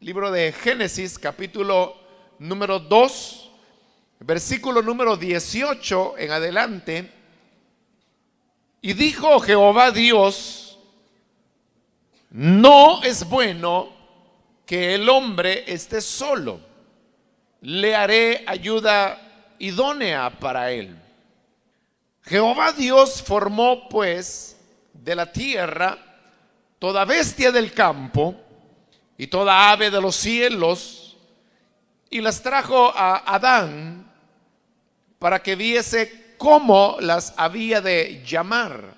Libro de Génesis, capítulo número 2, versículo número 18 en adelante. Y dijo Jehová Dios: no es bueno que el hombre esté solo, le haré ayuda idónea para él. Jehová Dios formó pues de la tierra toda bestia del campo y toda ave de los cielos, y las trajo a Adán para que viese cómo las había de llamar.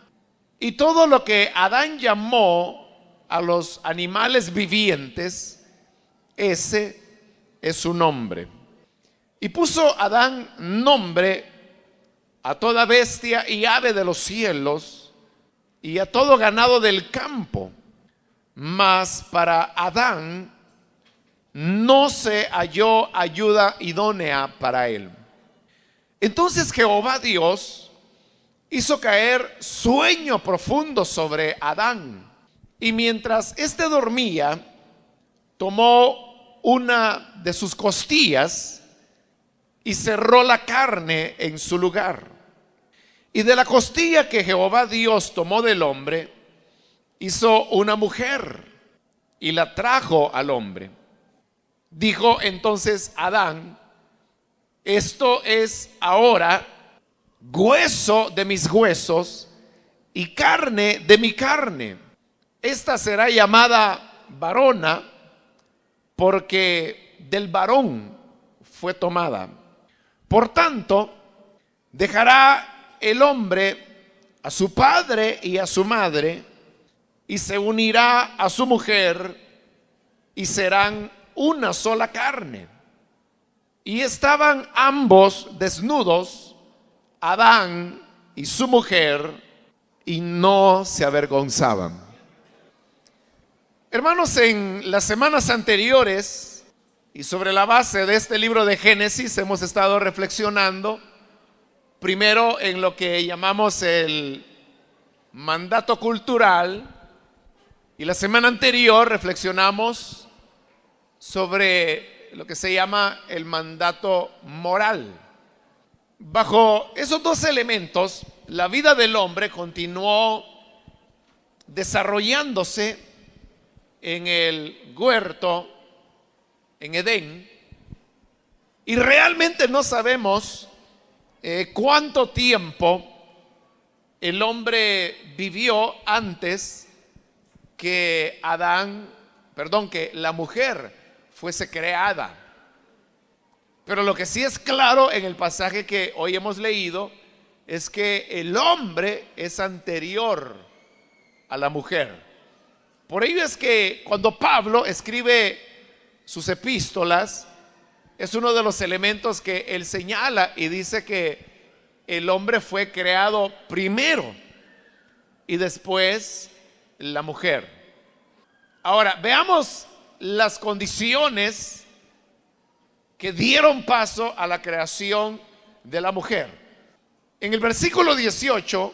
Y todo lo que Adán llamó a los animales vivientes, ese es su nombre. Y puso Adán nombre a toda bestia y ave de los cielos y a todo ganado del campo. Mas para Adán no se halló ayuda idónea para él. Entonces Jehová Dios hizo caer sueño profundo sobre Adán, y mientras éste dormía, tomó una de sus costillas y cerró la carne en su lugar. Y de la costilla que Jehová Dios tomó del hombre, hizo una mujer y la trajo al hombre. Dijo entonces Adán: esto es ahora hueso de mis huesos y carne de mi carne. Esta será llamada varona, porque del varón fue tomada. Por tanto, dejará el hombre a su padre y a su madre, y se unirá a su mujer, y serán una sola carne. Y estaban ambos desnudos, Adán y su mujer, y no se avergonzaban. Hermanos, en las semanas anteriores, y sobre la base de este libro de Génesis, hemos estado reflexionando primero en lo que llamamos el mandato cultural, y la semana anterior reflexionamos sobre lo que se llama el mandato moral. Bajo esos dos elementos, la vida del hombre continuó desarrollándose en el huerto, en Edén, y realmente no sabemos cuánto tiempo el hombre vivió antes que que la mujer fuese creada. Pero lo que sí es claro en el pasaje que hoy hemos leído es que el hombre es anterior a la mujer. Por ello es que cuando Pablo escribe sus epístolas, es uno de los elementos que él señala y dice que el hombre fue creado primero y después la mujer. Ahora, veamos las condiciones que dieron paso a la creación de la mujer. En el versículo 18,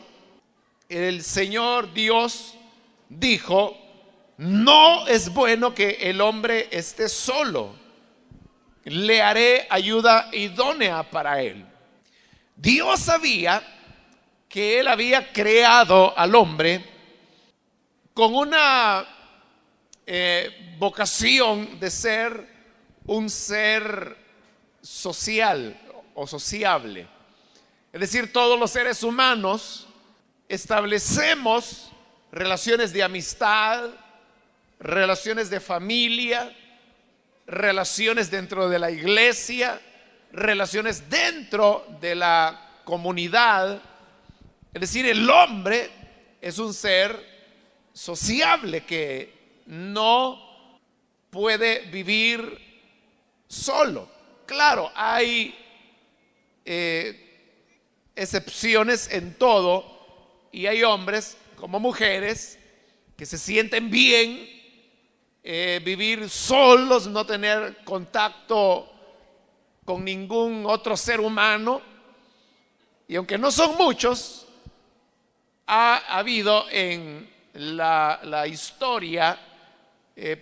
el Señor Dios dijo: no es bueno que el hombre esté solo, le haré ayuda idónea para él. Dios sabía que él había creado al hombre con una vocación de ser un ser social o sociable. Es decir, todos los seres humanos establecemos relaciones de amistad, relaciones de familia, relaciones dentro de la iglesia, relaciones dentro de la comunidad. Es decir, el hombre es un ser sociable que no puede vivir solo. Claro, hay excepciones en todo, y hay hombres como mujeres que se sienten bien vivir solos, no tener contacto con ningún otro ser humano. Y aunque no son muchos, ha habido en la historia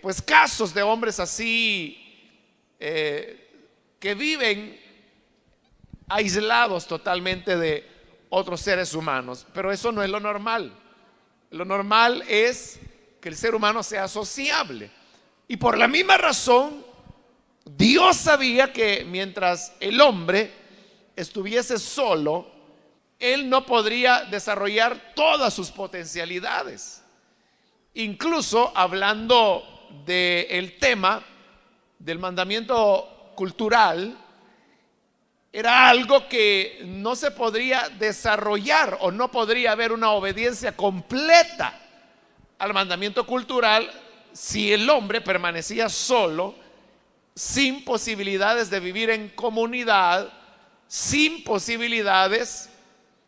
pues casos de hombres así que viven aislados totalmente de otros seres humanos, pero eso no es lo normal. Lo normal es que el ser humano sea sociable, y por la misma razón Dios sabía que mientras el hombre estuviese solo, él no podría desarrollar todas sus potencialidades. Incluso hablando del tema del mandamiento cultural, era algo que no se podría desarrollar, o no podría haber una obediencia completa al mandamiento cultural si el hombre permanecía solo, sin posibilidades de vivir en comunidad, sin posibilidades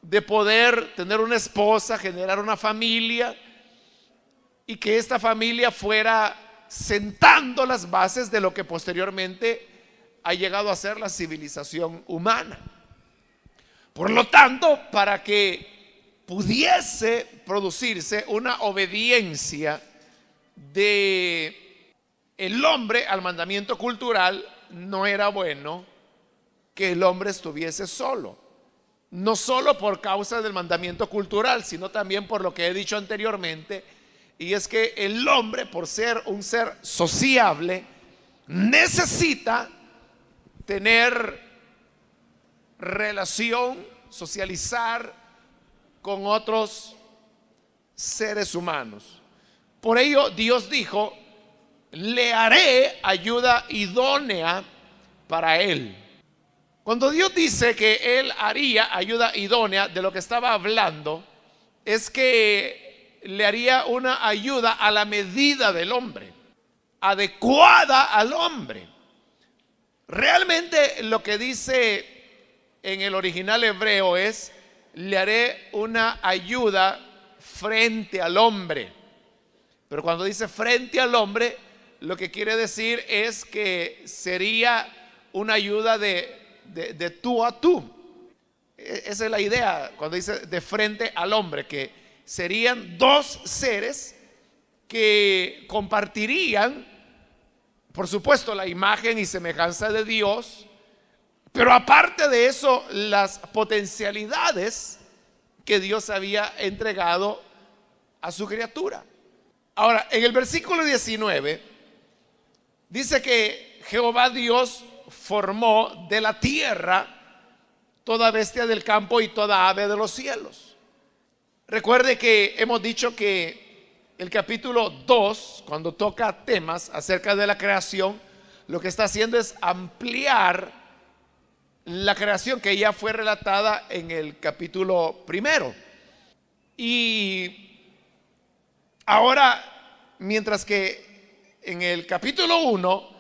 de poder tener una esposa, generar una familia, y que esta familia fuera sentando las bases de lo que posteriormente ha llegado a ser la civilización humana. Por lo tanto, para que pudiese producirse una obediencia de el hombre al mandamiento cultural, no era bueno que el hombre estuviese solo. No solo por causa del mandamiento cultural, sino también por lo que he dicho anteriormente, y es que el hombre, por ser un ser sociable, necesita tener relación, socializar con otros seres humanos. Por ello Dios dijo: le haré ayuda idónea para él. Cuando Dios dice que él haría ayuda idónea, de lo que estaba hablando es que le haría una ayuda a la medida del hombre, adecuada al hombre. Realmente lo que dice en el original hebreo es: le haré una ayuda frente al hombre. Pero cuando dice frente al hombre, lo que quiere decir es que sería una ayuda de tú a tú. Esa es la idea cuando dice de frente al hombre, que serían dos seres que compartirían, por supuesto, la imagen y semejanza de Dios, pero aparte de eso, las potencialidades que Dios había entregado a su criatura. Ahora, en el versículo 19 dice que Jehová Dios formó de la tierra toda bestia del campo y toda ave de los cielos. Recuerde que hemos dicho que el capítulo 2, cuando toca temas acerca de la creación, lo que está haciendo es ampliar la creación que ya fue relatada en el capítulo primero. Y ahora, mientras que en el capítulo 1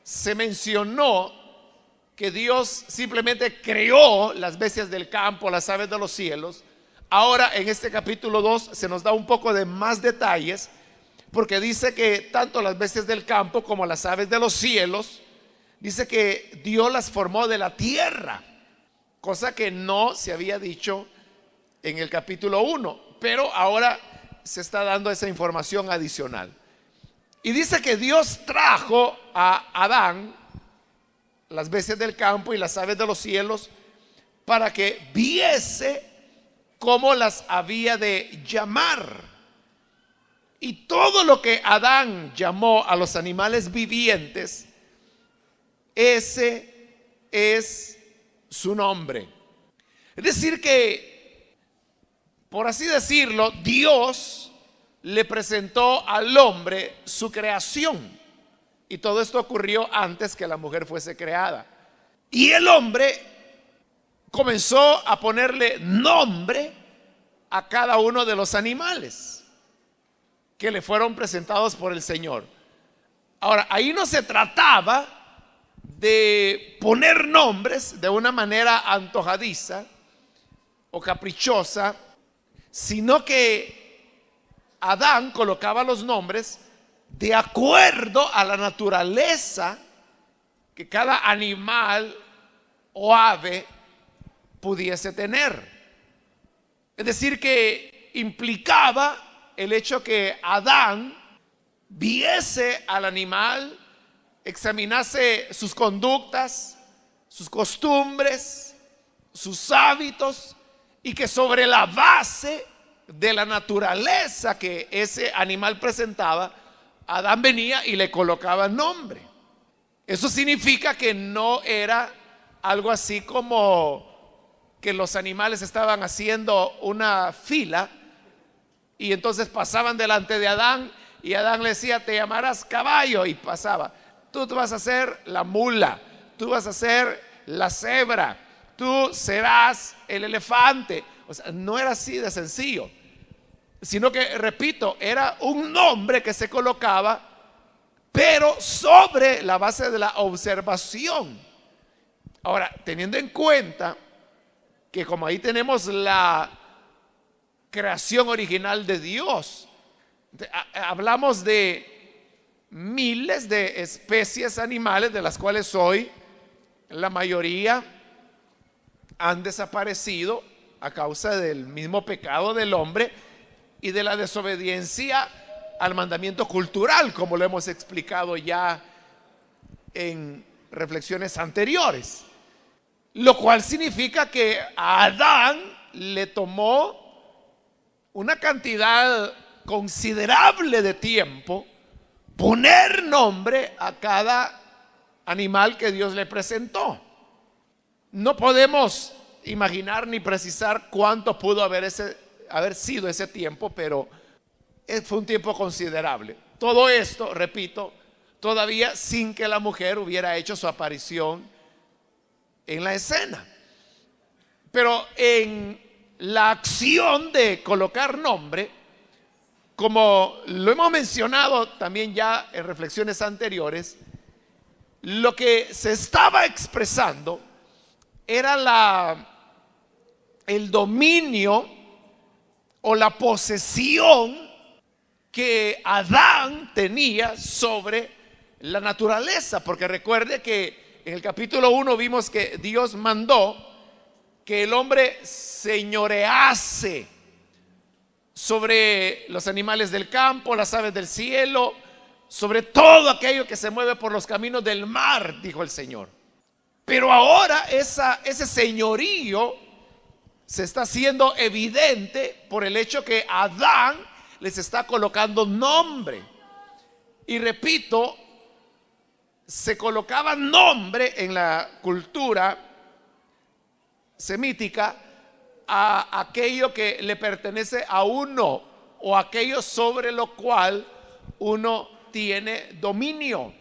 se mencionó que Dios simplemente creó las bestias del campo, las aves de los cielos, ahora en este capítulo 2 se nos da un poco de más detalles, porque dice que tanto las bestias del campo como las aves de los cielos, dice que Dios las formó de la tierra, cosa que no se había dicho en el capítulo 1, pero ahora se está dando esa información adicional. Y dice que Dios trajo a Adán las bestias del campo y las aves de los cielos para que viese cómo las había de llamar. Y todo lo que Adán llamó a los animales vivientes, ese es su nombre. Es decir que, por así decirlo, Dios le presentó al hombre su creación. Y todo esto ocurrió antes que la mujer fuese creada. Y el hombre comenzó a ponerle nombre a cada uno de los animales que le fueron presentados por el Señor. Ahora, ahí no se trataba de poner nombres de una manera antojadiza o caprichosa, sino que Adán colocaba los nombres de acuerdo a la naturaleza que cada animal o ave pudiese tener. Es decir, que implicaba el hecho que Adán viese al animal, examinase sus conductas, sus costumbres, sus hábitos, y que sobre la base de la naturaleza que ese animal presentaba, Adán venía y le colocaba nombre. Eso significa que no era algo así como que los animales estaban haciendo una fila y entonces pasaban delante de Adán y Adán le decía: te llamarás caballo, y pasaba. Tú vas a ser la mula, tú vas a ser la cebra, tú serás el elefante. O sea, no era así de sencillo, sino que, repito, era un nombre que se colocaba, pero sobre la base de la observación. Ahora, teniendo en cuenta que como ahí tenemos la creación original de Dios, hablamos de miles de especies animales, de las cuales hoy la mayoría han desaparecido a causa del mismo pecado del hombre y de la desobediencia al mandamiento cultural, como lo hemos explicado ya en reflexiones anteriores. Lo cual significa que a Adán le tomó una cantidad considerable de tiempo poner nombre a cada animal que Dios le presentó. No podemos imaginar ni precisar cuánto pudo haber sido ese tiempo, pero fue un tiempo considerable. Todo esto, repito, todavía sin que la mujer hubiera hecho su aparición en la escena. Pero en la acción de colocar nombre, como lo hemos mencionado también ya en reflexiones anteriores, lo que se estaba expresando era el dominio o la posesión que Adán tenía sobre la naturaleza. Porque recuerde que en el capítulo 1 vimos que Dios mandó que el hombre señorease sobre los animales del campo, las aves del cielo, sobre todo aquello que se mueve por los caminos del mar, dijo el Señor. Pero ahora ese señorío se está haciendo evidente por el hecho que Adán les está colocando nombre. Y repito, se colocaba nombre en la cultura semítica a aquello que le pertenece a uno, o aquello sobre lo cual uno tiene dominio.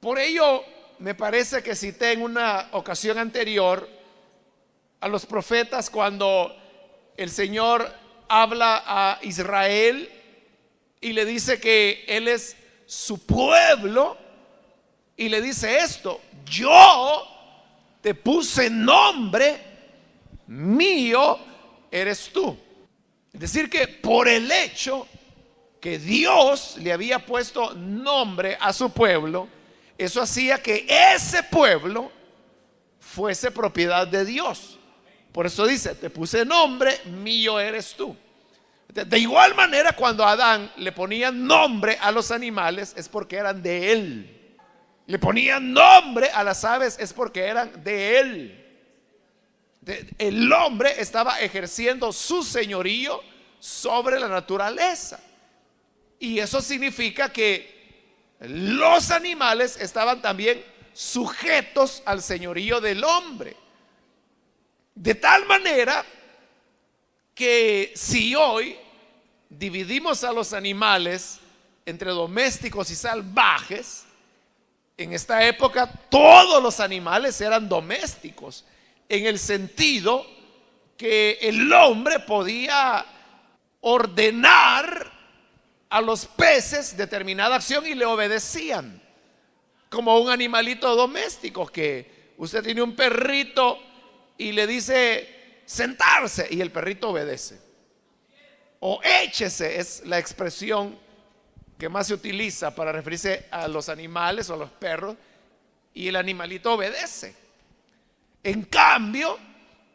Por ello, me parece que cité en una ocasión anterior a los profetas cuando el Señor habla a Israel y le dice que Él es su pueblo, y le dice esto: yo te puse nombre, mío eres tú. Es decir, que por el hecho que Dios le había puesto nombre a su pueblo, eso hacía que ese pueblo fuese propiedad de Dios. Por eso dice: te puse nombre, mío eres tú. De igual manera, cuando a Adán le ponían nombre a los animales, es porque eran de él. Le ponían nombre a las aves, es porque eran de él. El hombre estaba ejerciendo su señorío sobre la naturaleza. Y eso significa que los animales estaban también sujetos al señorío del hombre. De tal manera que si hoy dividimos a los animales entre domésticos y salvajes, en esta época todos los animales eran domésticos, en el sentido que el hombre podía ordenar a los peces determinada acción y le obedecían, como un animalito doméstico, que usted tiene un perrito y le dice sentarse y el perrito obedece, o échese, es la expresión que más se utiliza para referirse a los animales o a los perros, y el animalito obedece. En cambio,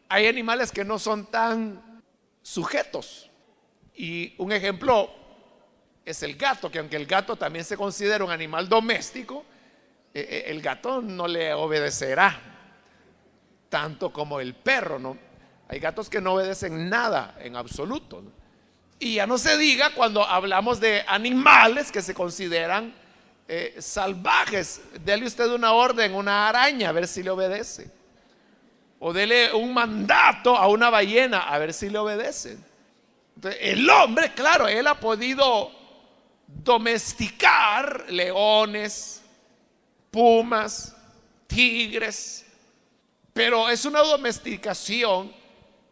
hay animales que no son tan sujetos, y un ejemplo es el gato, que aunque el gato también se considera un animal doméstico, el gato no le obedecerá tanto como el perro, ¿no? Hay gatos que no obedecen nada en absoluto, ¿no? Y ya no se diga cuando hablamos de animales que se consideran salvajes. Dele usted una orden a una araña a ver si le obedece, o dele un mandato a una ballena a ver si le obedece. Entonces, el hombre, claro, él ha podido domesticar leones, pumas, tigres, pero es una domesticación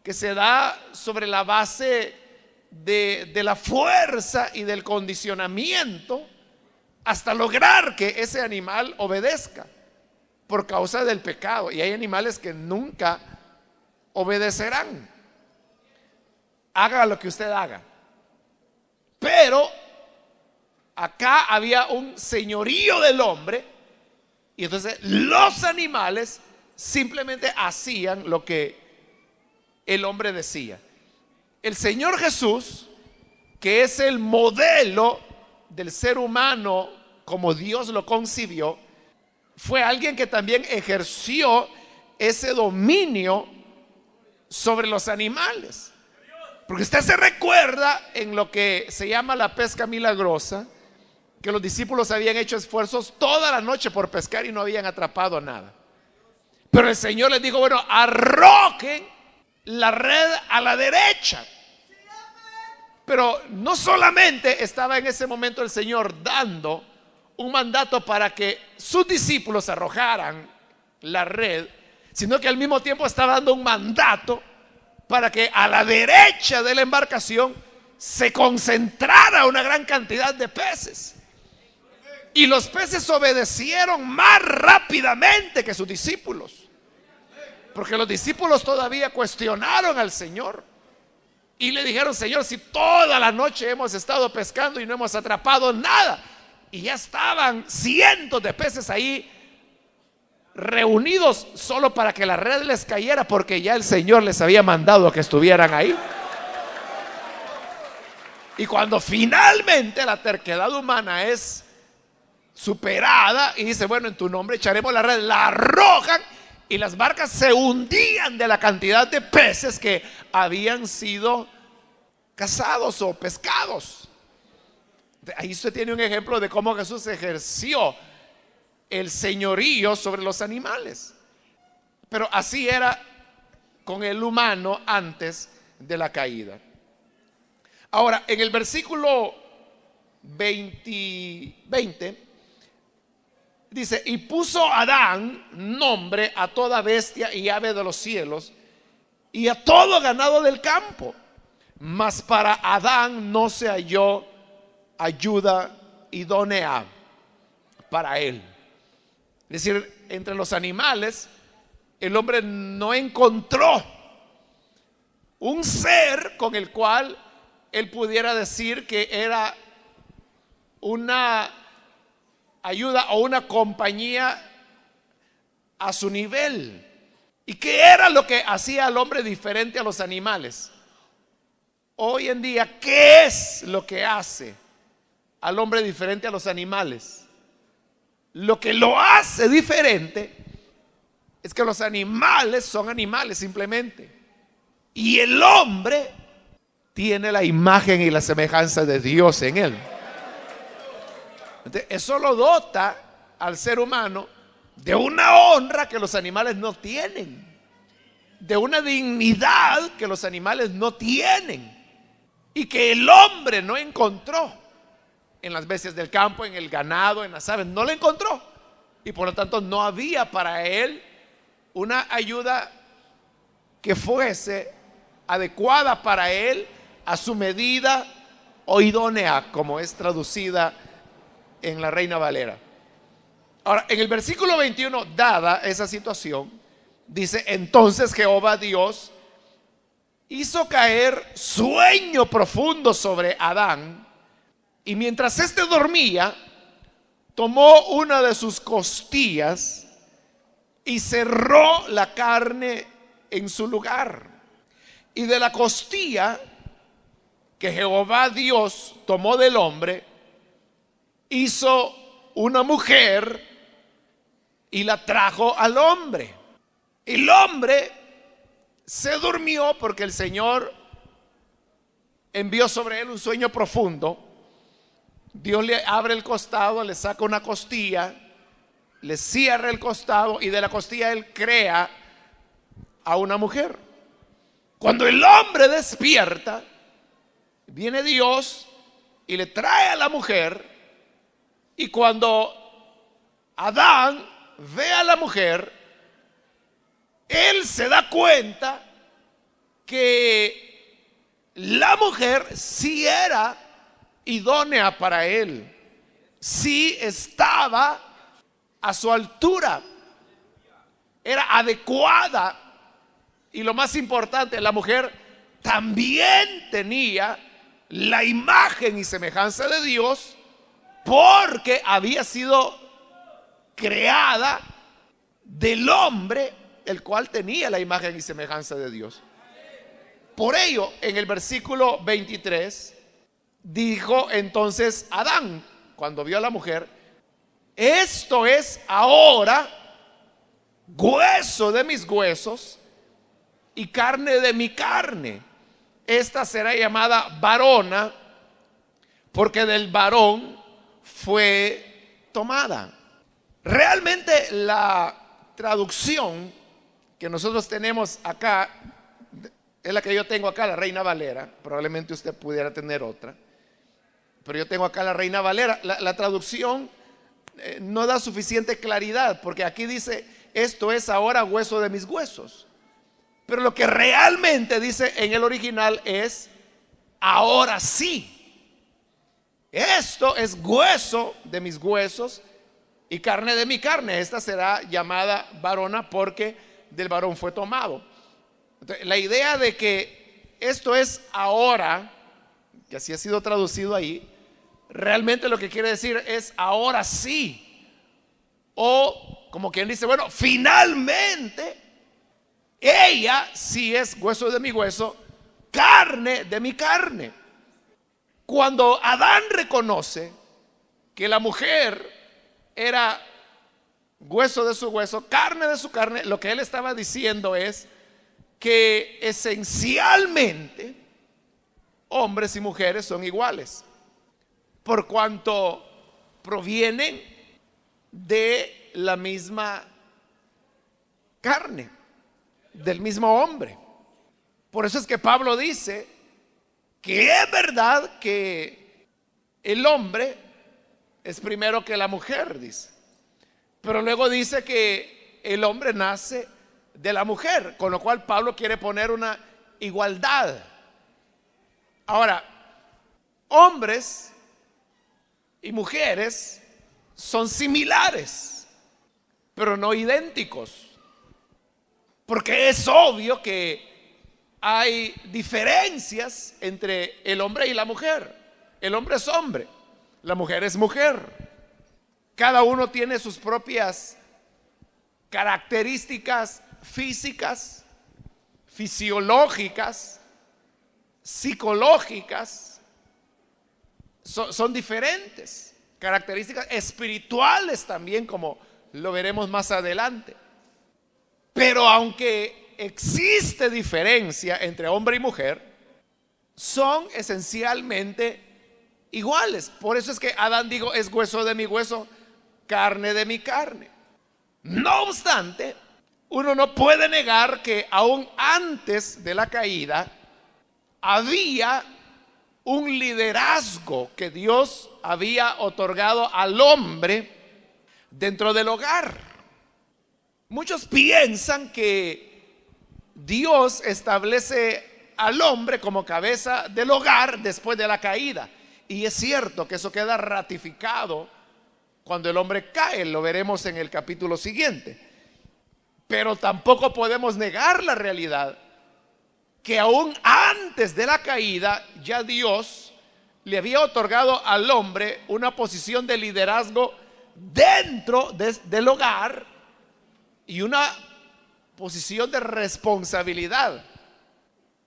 que se da sobre la base de la fuerza y del condicionamiento hasta lograr que ese animal obedezca por causa del pecado. Y hay animales que nunca obedecerán, haga lo que usted haga. Pero acá había un señorío del hombre, y entonces los animales simplemente hacían lo que el hombre decía. El Señor Jesús, que es el modelo del ser humano como Dios lo concibió, fue alguien que también ejerció ese dominio sobre los animales. Porque usted se recuerda en lo que se llama la pesca milagrosa, que los discípulos habían hecho esfuerzos toda la noche por pescar y no habían atrapado nada. Pero el Señor les dijo, bueno, arrojen la red a la derecha. Pero no solamente estaba en ese momento el Señor dando un mandato para que sus discípulos arrojaran la red, sino que al mismo tiempo estaba dando un mandato para que a la derecha de la embarcación se concentrara una gran cantidad de peces. Y los peces obedecieron más rápidamente que sus discípulos, porque los discípulos todavía cuestionaron al Señor y le dijeron, Señor, si toda la noche hemos estado pescando y no hemos atrapado nada. Y ya estaban cientos de peces ahí reunidos solo para que la red les cayera, porque ya el Señor les había mandado que estuvieran ahí. Y cuando finalmente la terquedad humana es superada y dice, bueno, en tu nombre echaremos la red, la arrojan, y las barcas se hundían de la cantidad de peces que habían sido cazados o pescados. Ahí usted tiene un ejemplo de cómo Jesús ejerció el señorío sobre los animales. Pero así era con el humano antes de la caída. Ahora, en el versículo 20 dice, y puso Adán nombre a toda bestia y ave de los cielos y a todo ganado del campo, mas para Adán no se halló ayuda idónea para él. Es decir, entre los animales el hombre no encontró un ser con el cual él pudiera decir que era una ayuda o una compañía a su nivel. ¿Y qué era lo que hacía al hombre diferente a los animales? Hoy en día, ¿qué es lo que hace al hombre diferente a los animales? Lo que lo hace diferente es que los animales son animales simplemente, y el hombre tiene la imagen y la semejanza de Dios en él. Entonces, eso lo dota al ser humano de una honra que los animales no tienen, de una dignidad que los animales no tienen y que el hombre no encontró en las bestias del campo, en el ganado, en las aves. No lo encontró, y por lo tanto no había para él una ayuda que fuese adecuada para él, a su medida o idónea, como es traducida en la Reina Valera. Ahora, en el versículo 21, dada esa situación, dice, entonces Jehová Dios hizo caer sueño profundo sobre Adán, y mientras éste dormía, tomó una de sus costillas y cerró la carne en su lugar, y de la costilla que Jehová Dios tomó del hombre, hizo una mujer y la trajo al hombre. El hombre se durmió porque el Señor envió sobre él un sueño profundo. Dios le abre el costado, le saca una costilla, le cierra el costado y de la costilla él crea a una mujer. Cuando el hombre despierta, viene Dios y le trae a la mujer, y cuando Adán ve a la mujer, él se da cuenta que la mujer sí era idónea para él, sí estaba a su altura, era adecuada, y lo más importante, la mujer también tenía la imagen y semejanza de Dios, porque había sido creada del hombre, el cual tenía la imagen y semejanza de Dios. Por ello, en el versículo 23, dijo entonces Adán, cuando vio a la mujer: esto es ahora hueso de mis huesos y carne de mi carne. Esta será llamada varona, porque del varón fue tomada. Realmente la traducción que nosotros tenemos acá es la que yo tengo acá, la Reina Valera. Probablemente usted pudiera tener otra, pero yo tengo acá la Reina Valera. La traducción no da suficiente claridad, porque aquí dice: esto es ahora hueso de mis huesos. Pero lo que realmente dice en el original es: ahora sí. Esto es hueso de mis huesos y carne de mi carne. Esta será llamada varona, porque del varón fue tomado. Entonces, la idea de que esto es ahora, que así ha sido traducido ahí, realmente lo que quiere decir es ahora sí. O como quien dice: bueno, finalmente ella sí es hueso de mi hueso, carne de mi carne. Cuando Adán reconoce que la mujer era hueso de su hueso, carne de su carne, lo que él estaba diciendo es que esencialmente hombres y mujeres son iguales, por cuanto provienen de la misma carne, del mismo hombre. Por eso es que Pablo dice que es verdad que el hombre es primero que la mujer, dice, pero luego dice que el hombre nace de la mujer, con lo cual Pablo quiere poner una igualdad. Ahora, hombres y mujeres son similares, pero no idénticos, porque es obvio que hay diferencias entre el hombre y la mujer. El hombre es hombre, la mujer es mujer. Cada uno tiene sus propias características físicas, fisiológicas, psicológicas. Son diferentes. Características espirituales también, como lo veremos más adelante. Pero aunque existe diferencia entre hombre y mujer, son esencialmente iguales. Por eso es que Adán dijo: es hueso de mi hueso, carne de mi carne. No obstante, uno no puede negar que aún antes de la caída había un liderazgo que Dios había otorgado al hombre dentro del hogar. Muchos piensan que Dios establece al hombre como cabeza del hogar después de la caída, y es cierto que eso queda ratificado cuando el hombre cae. Lo veremos en el capítulo siguiente. Pero tampoco podemos negar la realidad que aún antes de la caída ya Dios le había otorgado al hombre una posición de liderazgo dentro del hogar y una posición de responsabilidad.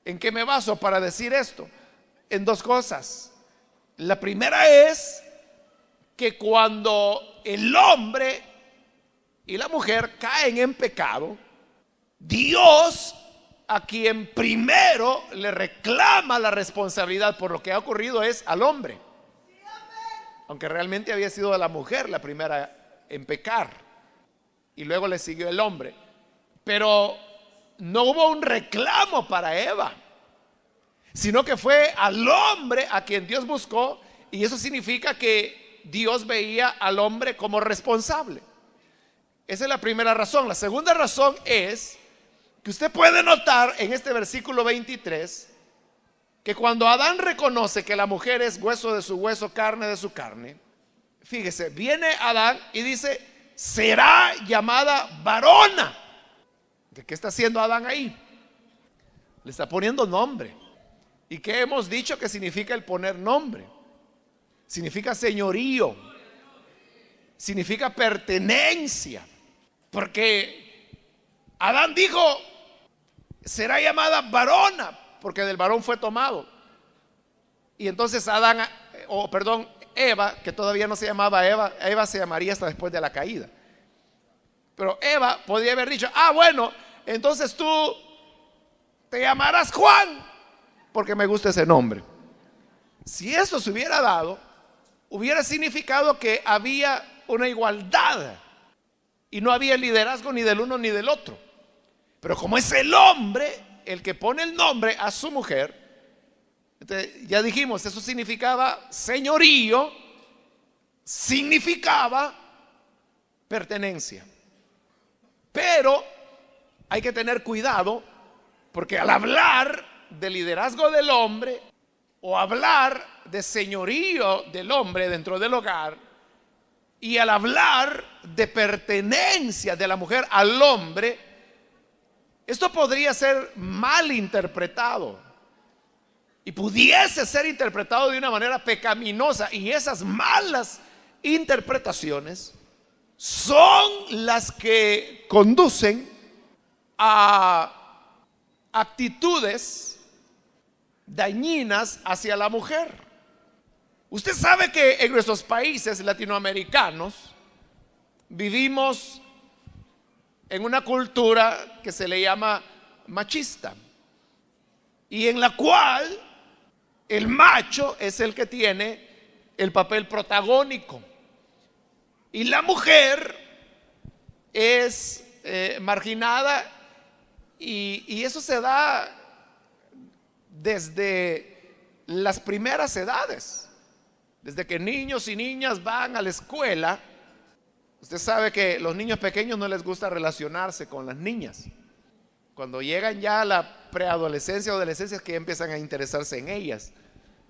¿En qué me baso para decir esto? en dos cosas. La primera es que cuando el hombre y la mujer caen en pecado, Dios, a quien primero le reclama la responsabilidad por lo que ha ocurrido, es al hombre, aunque realmente había sido la mujer la primera en pecar y luego le siguió el hombre. Pero no hubo un reclamo para Eva, sino que fue al hombre a quien Dios buscó, y eso significa que Dios veía al hombre como responsable. Esa es la primera razón. La segunda razón es que usted puede notar en este versículo 23 que cuando Adán reconoce que la mujer es hueso de su hueso, carne de su carne, fíjese, viene Adán y dice: será llamada varona. ¿De qué está haciendo Adán ahí? Le está poniendo nombre. ¿Y qué hemos dicho que significa el poner nombre? Significa señorío, significa pertenencia. Porque Adán dijo: será llamada varona, porque del varón fue tomado. Y entonces Eva, que todavía no se llamaba Eva, Eva se llamaría hasta después de la caída. Pero Eva podría haber dicho: bueno, entonces tú te llamarás Juan, porque me gusta ese nombre. Si eso se hubiera dado, hubiera significado que había una igualdad y no había liderazgo ni del uno ni del otro. Pero como es el hombre el que pone el nombre a su mujer, entonces, ya dijimos, eso significaba señorío, significaba pertenencia. Pero hay que tener cuidado, porque al hablar de liderazgo del hombre o hablar de señorío del hombre dentro del hogar, y al hablar de pertenencia de la mujer al hombre, esto podría ser mal interpretado y pudiese ser interpretado de una manera pecaminosa, y esas malas interpretaciones son las que conducen a actitudes dañinas hacia la mujer. Usted sabe que en nuestros países latinoamericanos vivimos en una cultura que se le llama machista, y en la cual el macho es el que tiene el papel protagónico y la mujer es marginada, y eso se da desde las primeras edades, desde que niños y niñas van a la escuela. Usted sabe que los niños pequeños no les gusta relacionarse con las niñas. Cuando llegan ya a la preadolescencia o adolescencia es que empiezan a interesarse en ellas,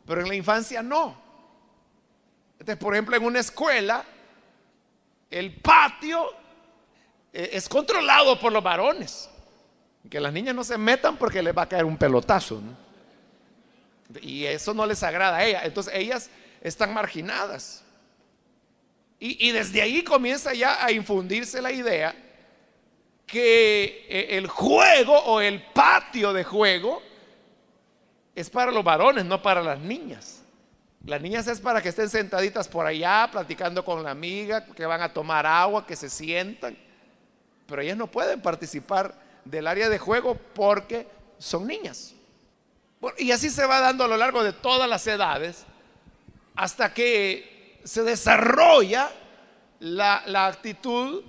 pero en la infancia no. Entonces, por ejemplo, en una escuela el patio es controlado por los varones, que las niñas no se metan porque les va a caer un pelotazo, ¿no? Y eso no les agrada a ellas. Entonces ellas están marginadas, y desde ahí comienza ya a infundirse la idea que el juego o el patio de juego es para los varones, no para las niñas. Las niñas es para que estén sentaditas por allá platicando con la amiga, que van a tomar agua, que se sientan, pero ellas no pueden participar del área de juego porque son niñas. Bueno, y así se va dando a lo largo de todas las edades, hasta que se desarrolla la actitud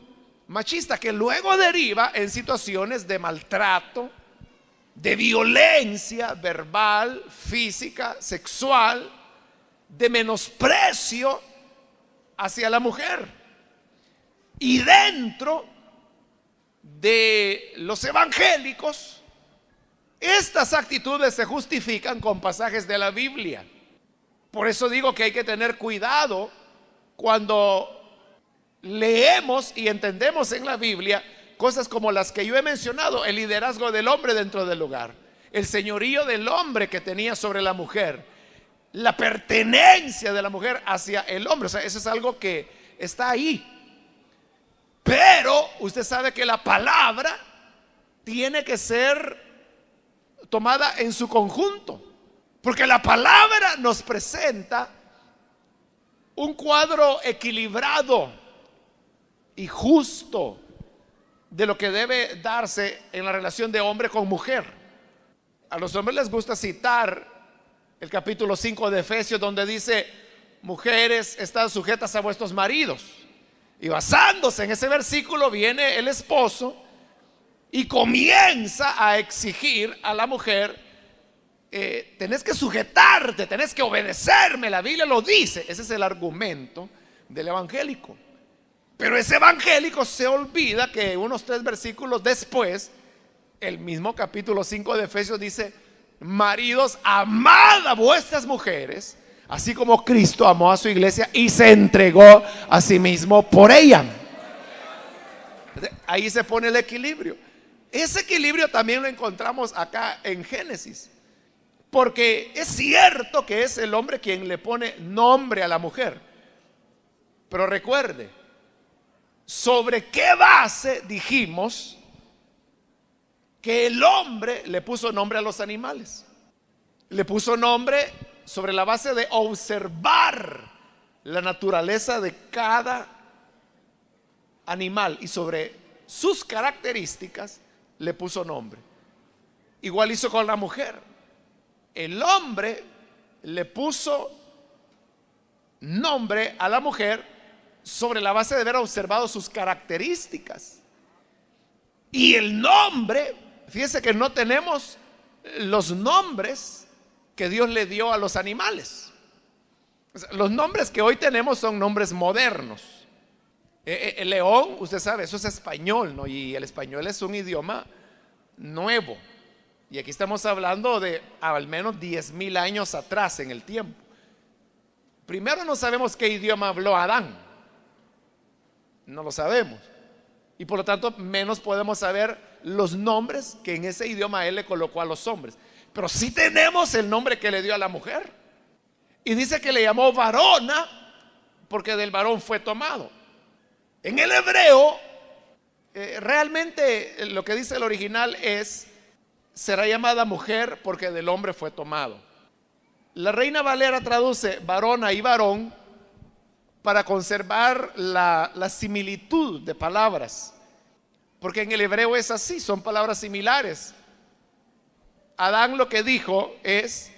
machista, que luego deriva en situaciones de maltrato, de violencia verbal, física, sexual, de menosprecio hacia la mujer. Y dentro de los evangélicos, estas actitudes se justifican con pasajes de la Biblia. Por eso digo que hay que tener cuidado cuando leemos y entendemos en la Biblia cosas como las que yo he mencionado: el liderazgo del hombre dentro del hogar, el señorío del hombre que tenía sobre la mujer, la pertenencia de la mujer hacia el hombre. O sea, eso es algo que está ahí. Pero usted sabe que la palabra tiene que ser tomada en su conjunto, Porque la palabra nos presenta un cuadro equilibrado y justo de lo que debe darse en la relación de hombre con mujer. A los hombres les gusta citar el capítulo 5 de Efesios, donde dice: mujeres, están sujetas a vuestros maridos. Y basándose en ese versículo viene el esposo y comienza a exigir a la mujer: tenés que sujetarte, tenés que obedecerme, la Biblia lo dice. Ese es el argumento del evangélico. Pero ese evangélico se olvida que unos 3 versículos después, el mismo capítulo 5 de Efesios dice: maridos, amad a vuestras mujeres, así como Cristo amó a su iglesia y se entregó a sí mismo por ella. Ahí se pone el equilibrio. Ese equilibrio también lo encontramos acá en Génesis, porque es cierto que es el hombre quien le pone nombre a la mujer. Pero recuerde, ¿sobre qué base dijimos que el hombre le puso nombre a los animales? Le puso nombre sobre la base de observar la naturaleza de cada animal, y sobre sus características le puso nombre. Igual hizo con la mujer. El hombre le puso nombre a la mujer sobre la base de haber observado sus características. Y el nombre, fíjese que no tenemos los nombres que Dios le dio a los animales. O sea, los nombres que hoy tenemos son nombres modernos. El león, usted sabe, eso es español, ¿no? Y el español es un idioma nuevo. Y aquí estamos hablando de al menos 10,000 años atrás en el tiempo. Primero, no sabemos qué idioma habló Adán. No lo sabemos. Y por lo tanto, menos podemos saber los nombres que en ese idioma él le colocó a los hombres. Pero sí tenemos el nombre que le dio a la mujer. Y dice que le llamó varona, porque del varón fue tomado. En el hebreo, realmente lo que dice el original es: será llamada mujer porque del hombre fue tomado. La Reina Valera traduce varona y varón para conservar la similitud de palabras, porque en el hebreo es así, son palabras similares. Adán lo que dijo es: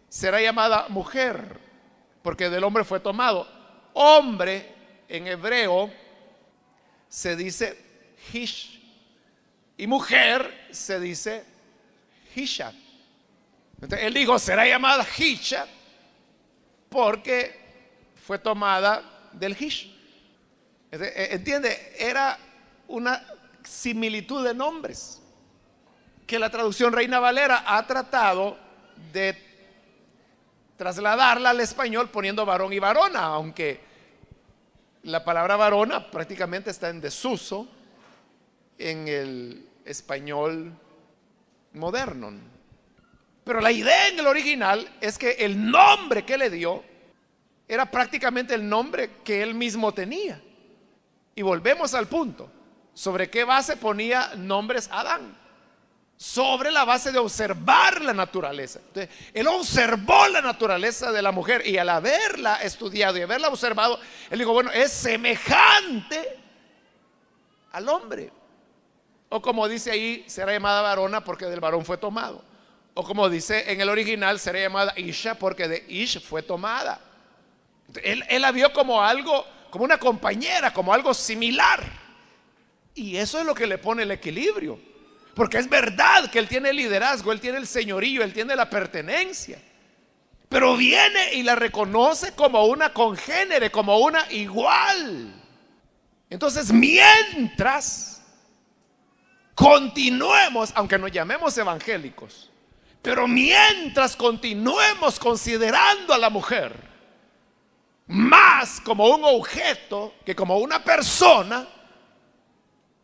será llamada mujer porque del hombre fue tomado. Hombre en hebreo se dice hish, y mujer se dice hisha. Entonces él dijo: será llamada hisha porque fue tomada del hish. ¿Entiende? Era una similitud de nombres que la traducción Reina Valera ha tratado de trasladarla al español poniendo varón y varona, aunque la palabra varona prácticamente está en desuso en el español moderno. Pero la idea en el original es que el nombre que le dio era prácticamente el nombre que él mismo tenía. Y volvemos al punto: ¿sobre qué base ponía nombres Adán? Sobre la base de observar la naturaleza. Entonces, él observó la naturaleza de la mujer, y al haberla estudiado y haberla observado, él dijo: bueno, es semejante al hombre. O como dice ahí, será llamada varona porque del varón fue tomado. O como dice en el original, será llamada Isha porque de Ish fue tomada. Él la vio como algo, como una compañera, como algo similar. Y eso es lo que le pone el equilibrio. Porque es verdad que él tiene el liderazgo, él tiene el señorío, él tiene la pertenencia. Pero viene y la reconoce como una congénere, como una igual. Entonces, mientras continuemos, aunque nos llamemos evangélicos, pero mientras continuemos considerando a la mujer más como un objeto que como una persona,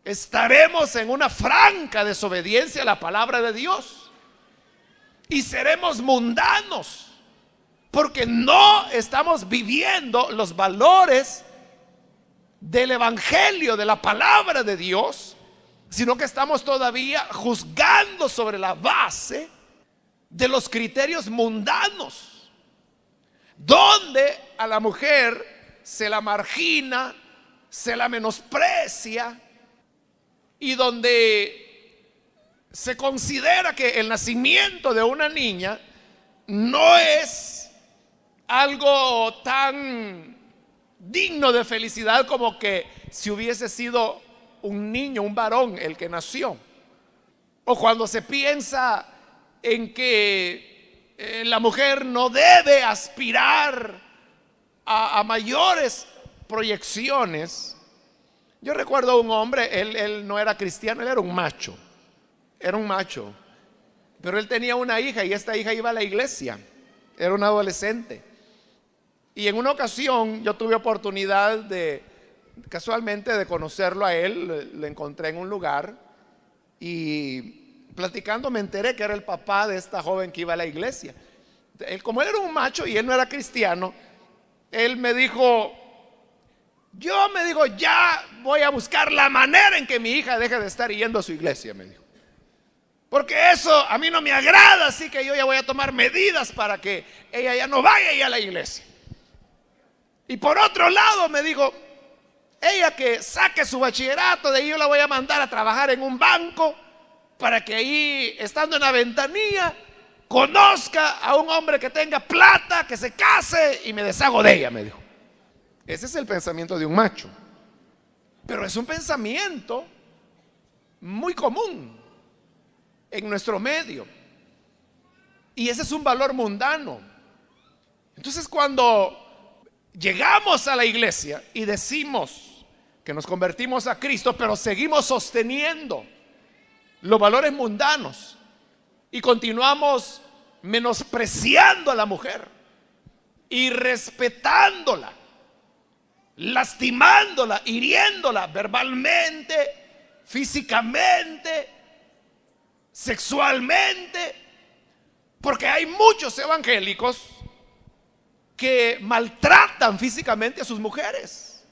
estaremos en una franca desobediencia a la palabra de Dios y seremos mundanos, porque no estamos viviendo los valores del evangelio, de la palabra de Dios, sino que estamos todavía juzgando sobre la base de los criterios mundanos, donde a la mujer se la margina, se la menosprecia, y donde se considera que el nacimiento de una niña no es algo tan digno de felicidad como que si hubiese sido un niño, un varón el que nació. O cuando se piensa en que la mujer no debe aspirar a mayores proyecciones. Yo recuerdo a un hombre, él no era cristiano, él era un macho, pero él tenía una hija y esta hija iba a la iglesia, era un adolescente. Y en una ocasión yo tuve oportunidad casualmente de conocerlo a él, lo encontré en un lugar y platicando me enteré que era el papá de esta joven que iba a la iglesia. Como él era un macho y él no era cristiano, él me dijo, ya voy a buscar la manera en que mi hija deje de estar yendo a su iglesia, me dijo. Porque eso a mí no me agrada, así que yo ya voy a tomar medidas para que ella ya no vaya ya a la iglesia. Y por otro lado me dijo, ella que saque su bachillerato, de ahí yo la voy a mandar a trabajar en un banco para que ahí, estando en la ventanilla, conozca a un hombre que tenga plata, que se case y me deshago de ella, me dijo. Ese es el pensamiento de un macho. Pero es un pensamiento muy común en nuestro medio. Y ese es un valor mundano. Entonces cuando llegamos a la iglesia y decimos que nos convertimos a Cristo, pero seguimos sosteniendo los valores mundanos y continuamos menospreciando a la mujer, irrespetándola, lastimándola, hiriéndola verbalmente, físicamente, sexualmente, porque hay muchos evangélicos que maltratan físicamente a sus mujeres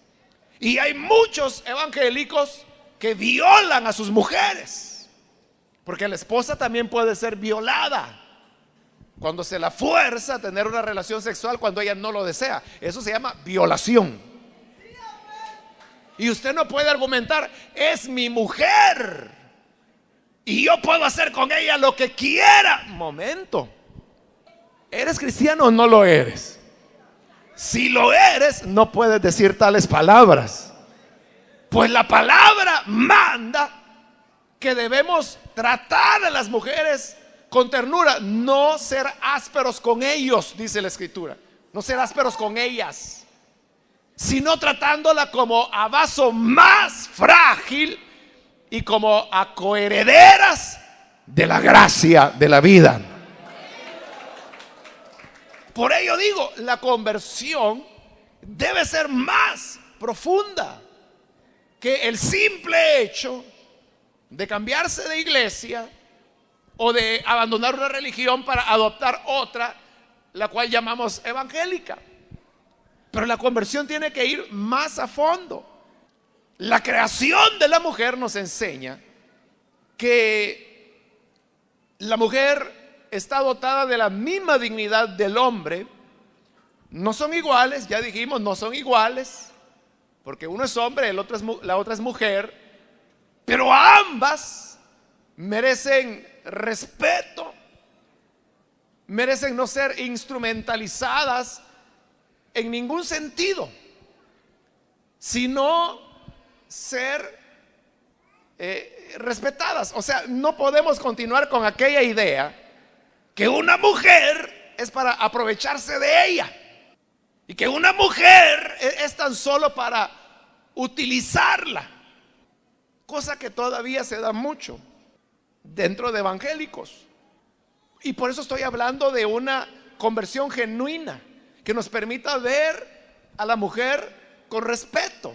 y hay muchos evangélicos que violan a sus mujeres, porque la esposa también puede ser violada cuando se la fuerza a tener una relación sexual cuando ella no lo desea. Eso se llama violación. Y usted no puede argumentar, es mi mujer y yo puedo hacer con ella lo que quiera. Momento, ¿eres cristiano o no lo eres? Si lo eres, no puedes decir tales palabras, pues la palabra manda que debemos tratar a las mujeres con ternura, no ser ásperos con ellos, dice la escritura, no ser ásperos con ellas, sino tratándola como a vaso más frágil y como a coherederas de la gracia de la vida. Por ello digo, la conversión debe ser más profunda que el simple hecho de cambiarse de iglesia o de abandonar una religión para adoptar otra, la cual llamamos evangélica. Pero la conversión tiene que ir más a fondo. La creación de la mujer nos enseña que la mujer está dotada de la misma dignidad del hombre. No son iguales, ya dijimos, no son iguales, porque uno es hombre, la otra es mujer, pero ambas merecen respeto, merecen no ser instrumentalizadas en ningún sentido, sino ser respetadas. O sea, no podemos continuar con aquella idea que una mujer es para aprovecharse de ella y que una mujer es tan solo para utilizarla, cosa que todavía se da mucho dentro de evangélicos. Y por eso estoy hablando de una conversión genuina que nos permita ver a la mujer con respeto,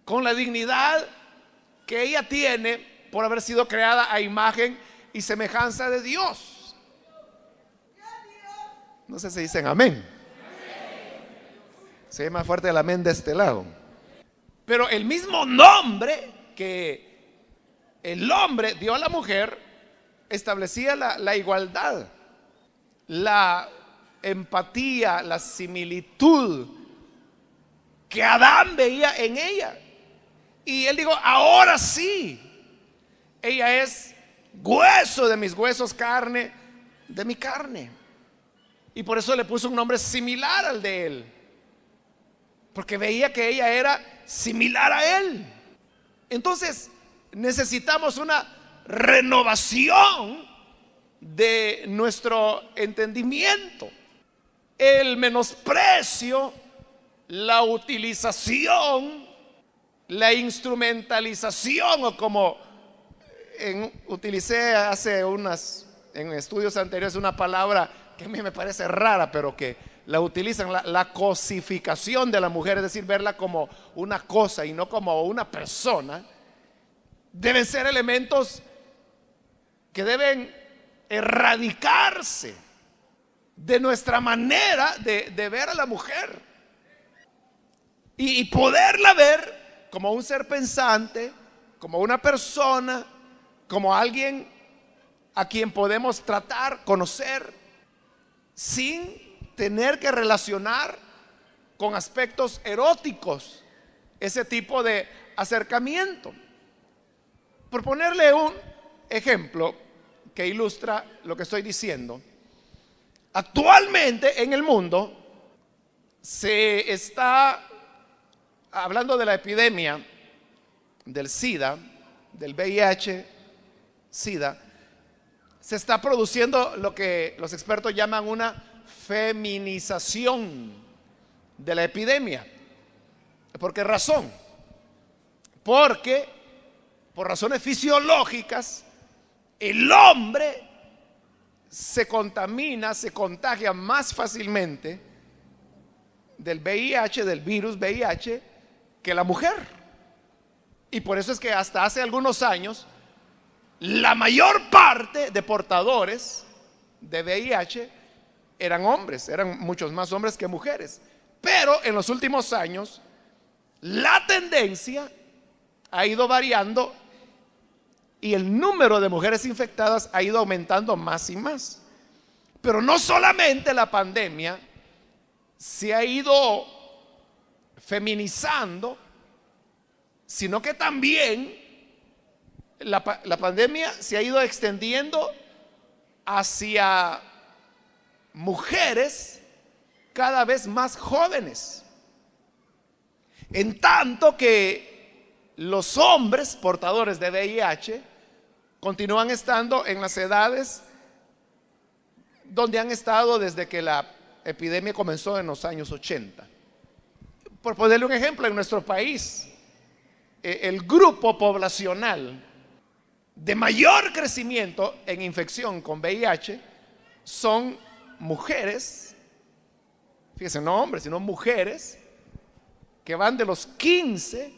con la dignidad que ella tiene por haber sido creada a imagen y semejanza de Dios. No sé si dicen amén. Se ve más fuerte el amén de este lado. Pero el mismo nombre que el hombre dio a la mujer establecía la igualdad. la empatía, la similitud que Adán veía en ella. Y él dijo, ahora sí, ella es hueso de mis huesos, carne de mi carne. Y por eso le puso un nombre similar al de él, porque veía que ella era similar a él. Entonces necesitamos una renovación de nuestro entendimiento. El menosprecio, la utilización, la instrumentalización, o como utilicé en estudios anteriores una palabra que a mí me parece rara, pero que la utilizan, la cosificación de la mujer, es decir, verla como una cosa y no como una persona, deben ser elementos que deben erradicarse de nuestra manera de ver a la mujer y poderla ver como un ser pensante, como una persona, como alguien a quien podemos tratar, conocer, sin tener que relacionar con aspectos eróticos ese tipo de acercamiento. Por ponerle un ejemplo que ilustra lo que estoy diciendo, actualmente en el mundo se está hablando de la epidemia del SIDA, del VIH, SIDA. Se está produciendo lo que los expertos llaman una feminización de la epidemia. ¿Por qué razón? Porque por razones fisiológicas el hombre se contamina, se contagia más fácilmente del VIH, del virus VIH, que la mujer. Y por eso es que hasta hace algunos años la mayor parte de portadores de VIH eran hombres, eran muchos más hombres que mujeres. Pero en los últimos años la tendencia ha ido variando y el número de mujeres infectadas ha ido aumentando más y más. Pero no solamente la pandemia se ha ido feminizando, sino que también la pandemia se ha ido extendiendo hacia mujeres cada vez más jóvenes, en tanto que los hombres portadores de VIH continúan estando en las edades donde han estado desde que la epidemia comenzó en los años 80. Por ponerle un ejemplo, en nuestro país, el grupo poblacional de mayor crecimiento en infección con VIH son mujeres, fíjense, no hombres, sino mujeres, que van de los 15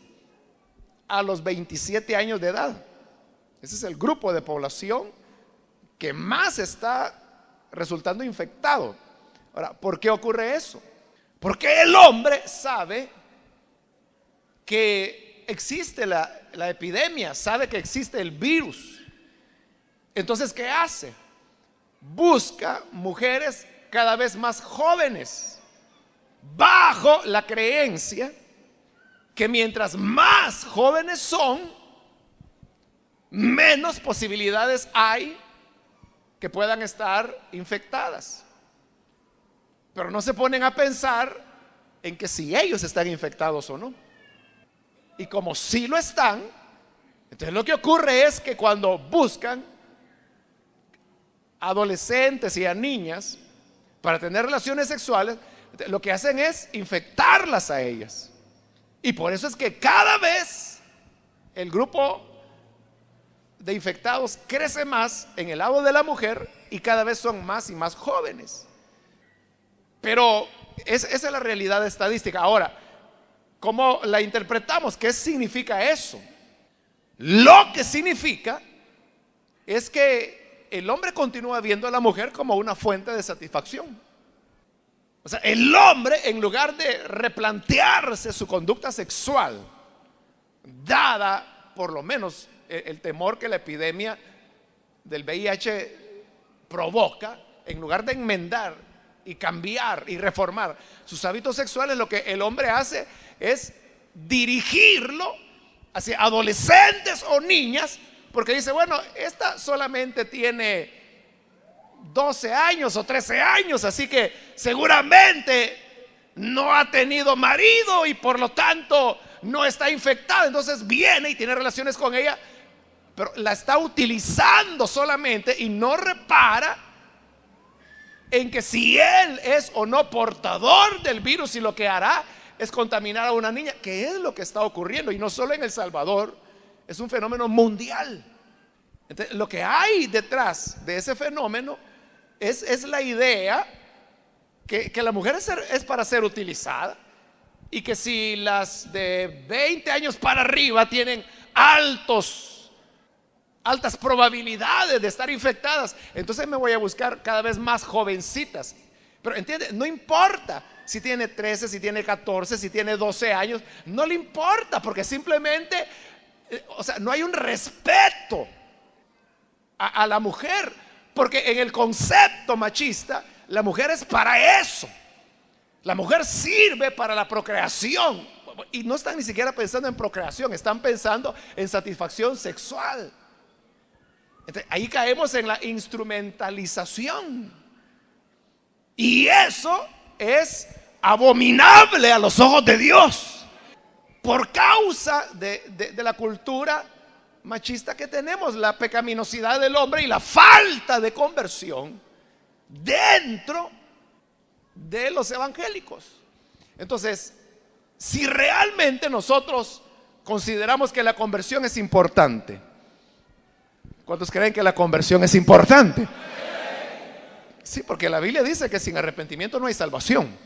a los 27 años de edad. Ese es el grupo de población que más está resultando infectado. Ahora, ¿por qué ocurre eso? Porque el hombre sabe que existe la epidemia, sabe que existe el virus. Entonces, ¿qué hace? Busca mujeres cada vez más jóvenes, bajo la creencia que mientras más jóvenes son, menos posibilidades hay que puedan estar infectadas. Pero no se ponen a pensar en que si ellos están infectados o no. Y como sí lo están, entonces lo que ocurre es que cuando buscan adolescentes y a niñas para tener relaciones sexuales, lo que hacen es infectarlas a ellas. Y por eso es que cada vez el grupo de infectados crece más en el lado de la mujer y cada vez son más y más jóvenes. Pero esa es la realidad estadística. Ahora, ¿cómo la interpretamos? ¿Qué significa eso? Lo que significa es que el hombre continúa viendo a la mujer como una fuente de satisfacción. O sea, el hombre, en lugar de replantearse su conducta sexual, dada por lo menos el temor que la epidemia del VIH provoca, en lugar de enmendar y cambiar y reformar sus hábitos sexuales, lo que el hombre hace es dirigirlo hacia adolescentes o niñas, porque dice, bueno, esta solamente tiene 12 años o 13 años, así que seguramente no ha tenido marido y por lo tanto no está infectada. Entonces viene y tiene relaciones con ella, pero la está utilizando solamente y no repara en que si él es o no portador del virus, y lo que hará es contaminar a una niña, que es lo que está ocurriendo, y no solo en El Salvador, es un fenómeno mundial. Entonces, lo que hay detrás de ese fenómeno es la idea que la mujer es para ser utilizada, y que si las de 20 años para arriba tienen altas probabilidades de estar infectadas, entonces me voy a buscar cada vez más jovencitas. Pero entiende, no importa si tiene 13, si tiene 14, si tiene 12 años, no le importa, porque simplemente, o sea, no hay un respeto a la mujer, porque en el concepto machista, la mujer es para eso. La mujer sirve para la procreación, y no están ni siquiera pensando en procreación, están pensando en satisfacción sexual. Entonces, ahí caemos en la instrumentalización, y eso es abominable a los ojos de Dios, por causa de la cultura machista que tenemos, la pecaminosidad del hombre y la falta de conversión dentro de los evangélicos. Entonces, si realmente nosotros consideramos que la conversión es importante, ¿cuántos creen que la conversión es importante? Sí, porque la Biblia dice que sin arrepentimiento no hay salvación.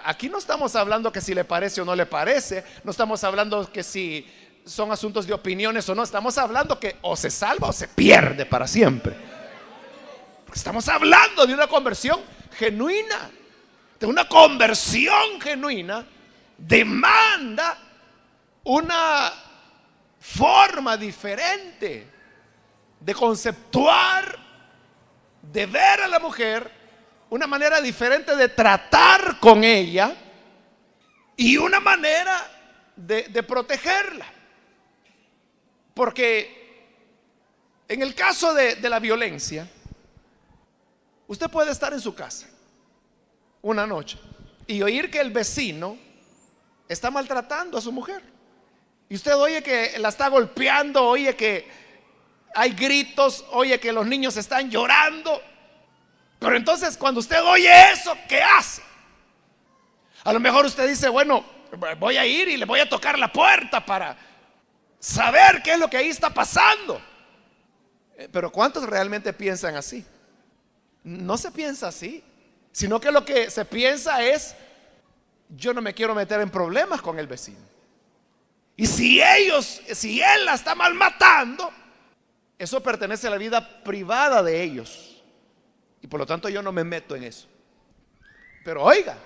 Aquí no estamos hablando que si le parece o no le parece, no estamos hablando que si son asuntos de opiniones o no, estamos hablando que o se salva o se pierde para siempre. Porque estamos hablando de una conversión genuina. De una conversión genuina demanda una forma diferente de conceptuar, de ver a la mujer, una manera diferente de tratar con ella y una manera de protegerla. Porque en el caso de la violencia, usted puede estar en su casa una noche y oír que el vecino está maltratando a su mujer, y usted oye que la está golpeando, oye que hay gritos, oye que los niños están llorando. Pero entonces, cuando usted oye eso, ¿qué hace? A lo mejor usted dice, bueno, voy a ir y le voy a tocar la puerta para saber qué es lo que ahí está pasando. Pero ¿cuántos realmente piensan así? No se piensa así, sino que lo que se piensa es, yo no me quiero meter en problemas con el vecino. Y si él la está malmatando, eso pertenece a la vida privada de ellos, y por lo tanto yo no me meto en eso. Pero oiga,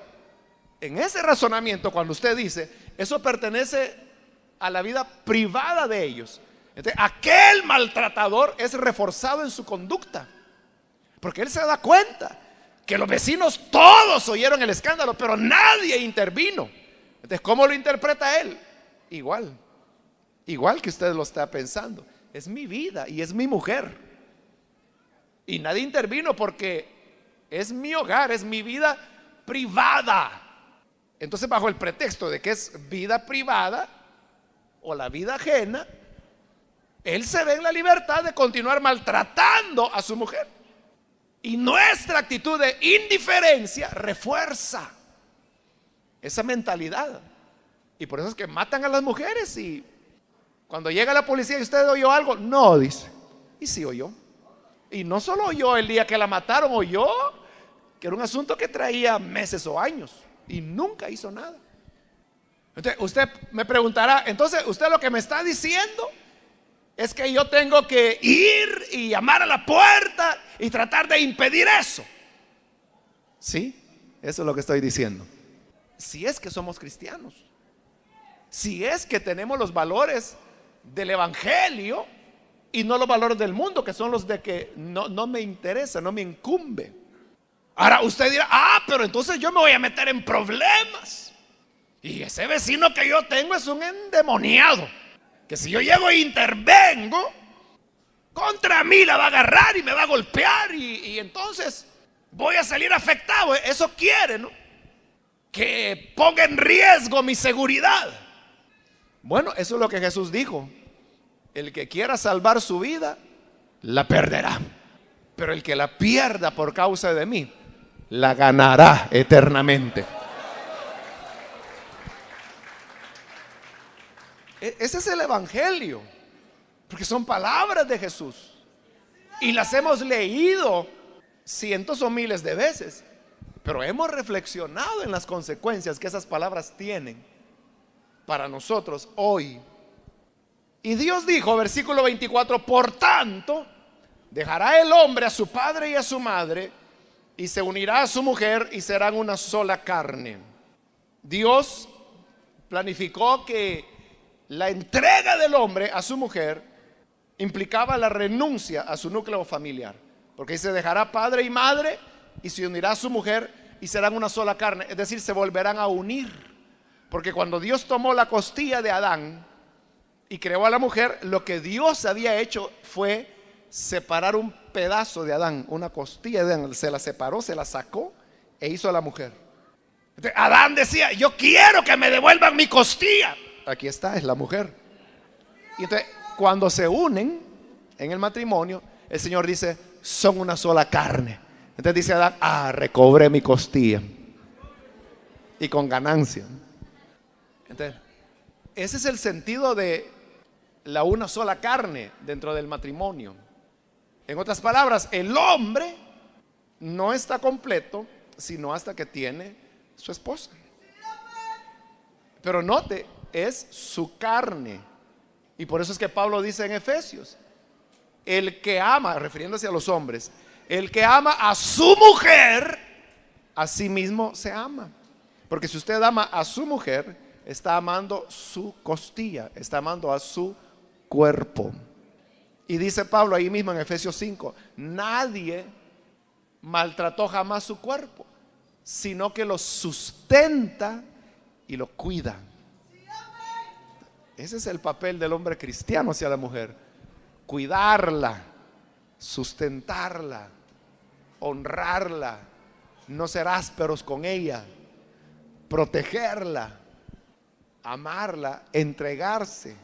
en ese razonamiento, cuando usted dice eso pertenece a la vida privada de ellos, entonces aquel maltratador es reforzado en su conducta, porque él se da cuenta que los vecinos todos oyeron el escándalo, pero nadie intervino. Entonces, ¿cómo lo interpreta él? Igual que usted lo está pensando. Es mi vida y es mi mujer, y nadie intervino porque es mi hogar, es mi vida privada. Entonces, bajo el pretexto de que es vida privada o la vida ajena, él se ve en la libertad de continuar maltratando a su mujer. Y nuestra actitud de indiferencia refuerza esa mentalidad. Y por eso es que matan a las mujeres, y cuando llega la policía y usted oyó algo, no, dice. Y sí oyó. Y no solo oyó el día que la mataron, oyó que era un asunto que traía meses o años y nunca hizo nada. Entonces usted me preguntará, entonces usted lo que me está diciendo es que yo tengo que ir y llamar a la puerta y tratar de impedir eso. Sí, eso es lo que estoy diciendo. Si es que somos cristianos, si es que tenemos los valores del evangelio, y no los valores del mundo, que son los de que no me interesa, no me incumbe. Ahora usted dirá, pero entonces yo me voy a meter en problemas. Y ese vecino que yo tengo es un endemoniado, que si yo llego e intervengo, contra mí la va a agarrar y me va a golpear y entonces voy a salir afectado. Eso quiere, ¿no? Que ponga en riesgo mi seguridad. Bueno, eso es lo que Jesús dijo. El que quiera salvar su vida, la perderá. Pero el que la pierda por causa de mí, la ganará eternamente. Ese es el evangelio, porque son palabras de Jesús y las hemos leído cientos o miles de veces, pero hemos reflexionado en las consecuencias que esas palabras tienen para nosotros hoy. Y Dios dijo, versículo 24, por tanto, dejará el hombre a su padre y a su madre y se unirá a su mujer y serán una sola carne. Dios planificó que la entrega del hombre a su mujer implicaba la renuncia a su núcleo familiar, porque dice, dejará padre y madre y se unirá a su mujer y serán una sola carne, es decir, se volverán a unir. Porque cuando Dios tomó la costilla de Adán y creó a la mujer, lo que Dios había hecho fue separar un pedazo de Adán, una costilla de Adán, se la separó, se la sacó e hizo a la mujer. Entonces, Adán decía, yo quiero que me devuelvan mi costilla. Aquí está, es la mujer. Y entonces, cuando se unen en el matrimonio, el Señor dice, son una sola carne. Entonces dice Adán, recobré mi costilla. Y con ganancia. Entonces, ese es el sentido de la una sola carne dentro del matrimonio. En otras palabras, el hombre no está completo sino hasta que tiene su esposa. Pero note, es su carne. Y por eso es que Pablo dice en Efesios, el que ama, refiriéndose a los hombres, el que ama a su mujer, a sí mismo se ama. Porque si usted ama a su mujer, está amando su costilla, está amando a su cuerpo. Y dice Pablo ahí mismo en Efesios 5, nadie maltrató jamás su cuerpo, sino que lo sustenta y lo cuida. Ese es el papel del hombre cristiano hacia la mujer: cuidarla, sustentarla, honrarla, no ser ásperos con ella, protegerla, amarla, entregarse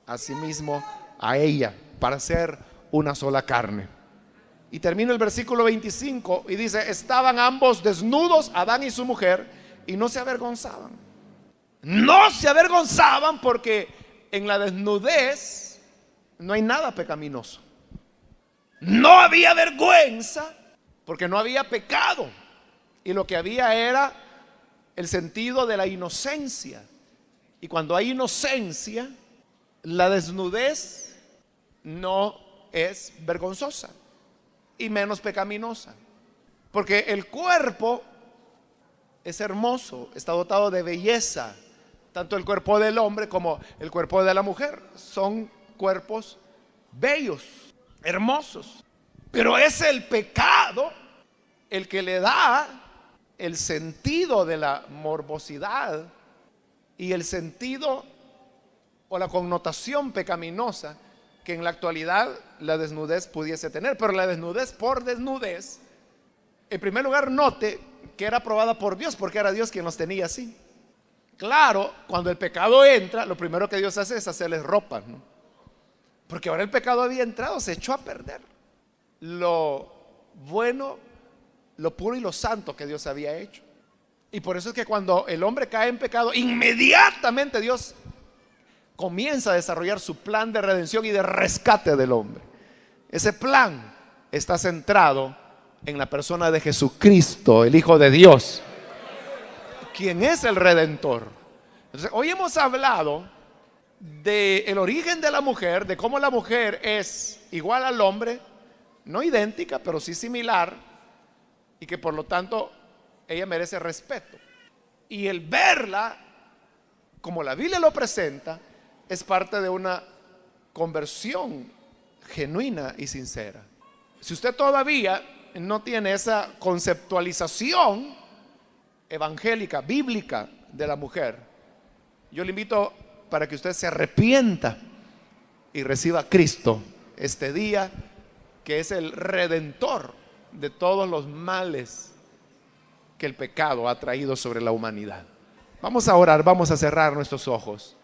a sí mismo a ella para ser una sola carne. Y termina el versículo 25 y dice, estaban ambos desnudos, Adán y su mujer, y no se avergonzaban. No se avergonzaban porque en la desnudez no hay nada pecaminoso. No había vergüenza porque no había pecado. Y lo que había era el sentido de la inocencia. Y cuando hay inocencia, la desnudez no es vergonzosa y menos pecaminosa. Porque el cuerpo es hermoso, está dotado de belleza. Tanto el cuerpo del hombre como el cuerpo de la mujer son cuerpos bellos, hermosos. Pero es el pecado el que le da el sentido de la morbosidad y el sentido o la connotación pecaminosa que en la actualidad la desnudez pudiese tener. Pero la desnudez por desnudez, en primer lugar, note que era aprobada por Dios, porque era Dios quien los tenía así. Claro, cuando el pecado entra, lo primero que Dios hace es hacerles ropa, ¿no? Porque ahora el pecado había entrado, se echó a perder lo bueno, lo puro y lo santo que Dios había hecho. Y por eso es que cuando el hombre cae en pecado, inmediatamente Dios comienza a desarrollar su plan de redención y de rescate del hombre. Ese plan está centrado en la persona de Jesucristo, el Hijo de Dios, quien es el Redentor. Entonces, hoy hemos hablado del origen de la mujer, de cómo la mujer es igual al hombre, no idéntica, pero sí similar, y que por lo tanto ella merece respeto. Y el verla como la Biblia lo presenta es parte de una conversión genuina y sincera. Si usted todavía no tiene esa conceptualización evangélica, bíblica de la mujer, yo le invito para que usted se arrepienta y reciba a Cristo este día, que es el redentor de todos los males que el pecado ha traído sobre la humanidad. Vamos a orar, vamos a cerrar nuestros ojos.